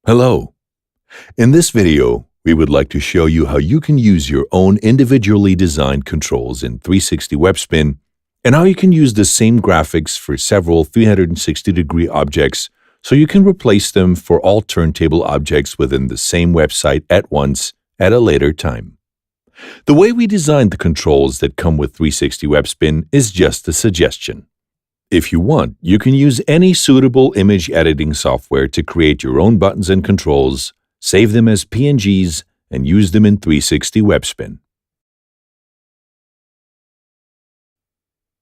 Hello. In this video, we would like to show you how you can use your own individually designed controls in 360 Webspin and how you can use the same graphics for several 360-degree objects so you can replace them for all turntable objects within the same website at once at a later time. The way we designed the controls that come with 360 Webspin is just a suggestion. If you want, you can use any suitable image editing software to create your own buttons and controls, save them as PNGs, and use them in 360 Webspin.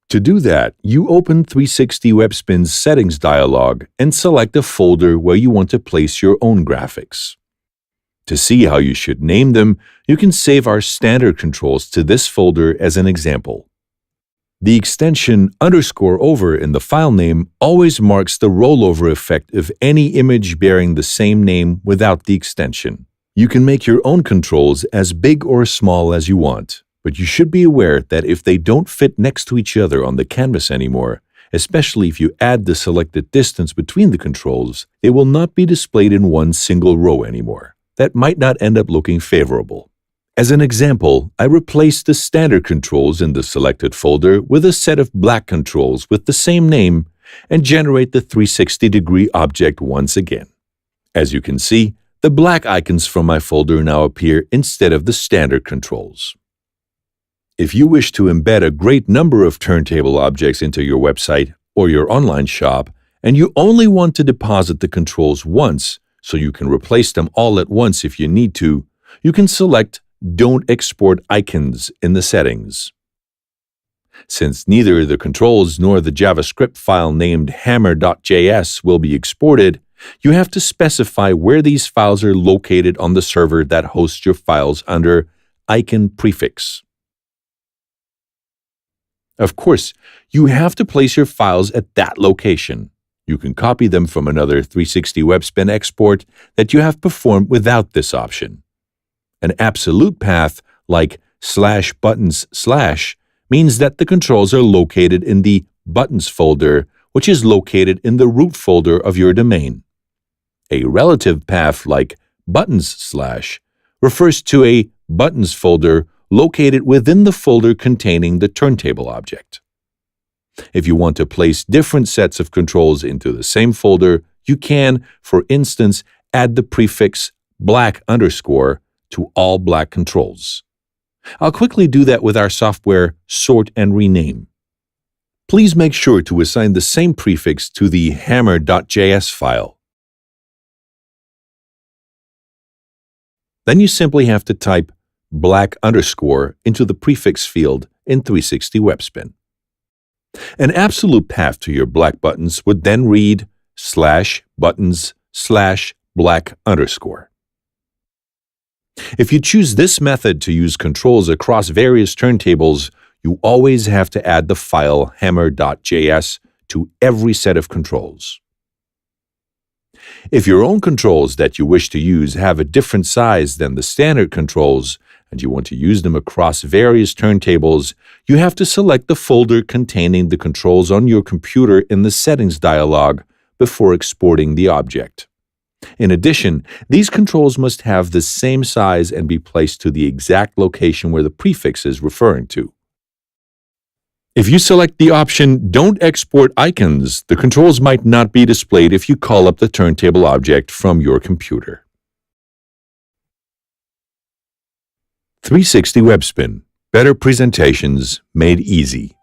To do that, you open 360 Webspin's Settings dialog and select a folder where you want to place your own graphics. To see how you should name them, you can save our standard controls to this folder as an example. The extension _over in the file name always marks the rollover effect of any image bearing the same name without the extension. You can make your own controls as big or small as you want, but you should be aware that if they don't fit next to each other on the canvas anymore, especially if you add the selected distance between the controls, they will not be displayed in one single row anymore. That might not end up looking favorable. As an example, I replaced the standard controls in the selected folder with a set of black controls with the same name and generate the 360-degree object once again. As you can see, the black icons from my folder now appear instead of the standard controls. If you wish to embed a great number of turntable objects into your website or your online shop, and you only want to deposit the controls once so you can replace them all at once if you need to, you can select Don't Export Icons in the settings. Since neither the controls nor the JavaScript file named hammer.js will be exported, you have to specify where these files are located on the server that hosts your files under icon prefix. Of course, you have to place your files at that location. You can copy them from another 360 Webspin export that you have performed without this option. An absolute path like /buttons/ means that the controls are located in the buttons folder, which is located in the root folder of your domain. A relative path like buttons/ refers to a buttons folder located within the folder containing the turntable object. If you want to place different sets of controls into the same folder, you can, for instance, add the prefix black _ to all black controls. I'll quickly do that with our software Sort and Rename. Please make sure to assign the same prefix to the hammer.js file. Then you simply have to type black _ into the prefix field in 360 Webspin. An absolute path to your black buttons would then read /buttons/black _. If you choose this method to use controls across various turntables, you always have to add the file hammer.js to every set of controls. If your own controls that you wish to use have a different size than the standard controls, and you want to use them across various turntables, you have to select the folder containing the controls on your computer in the Settings dialog before exporting the object. In addition, these controls must have the same size and be placed to the exact location where the prefix is referring to. If you select the option Don't Export Icons, the controls might not be displayed if you call up the turntable object from your computer. 360 Webspin. Better presentations made easy.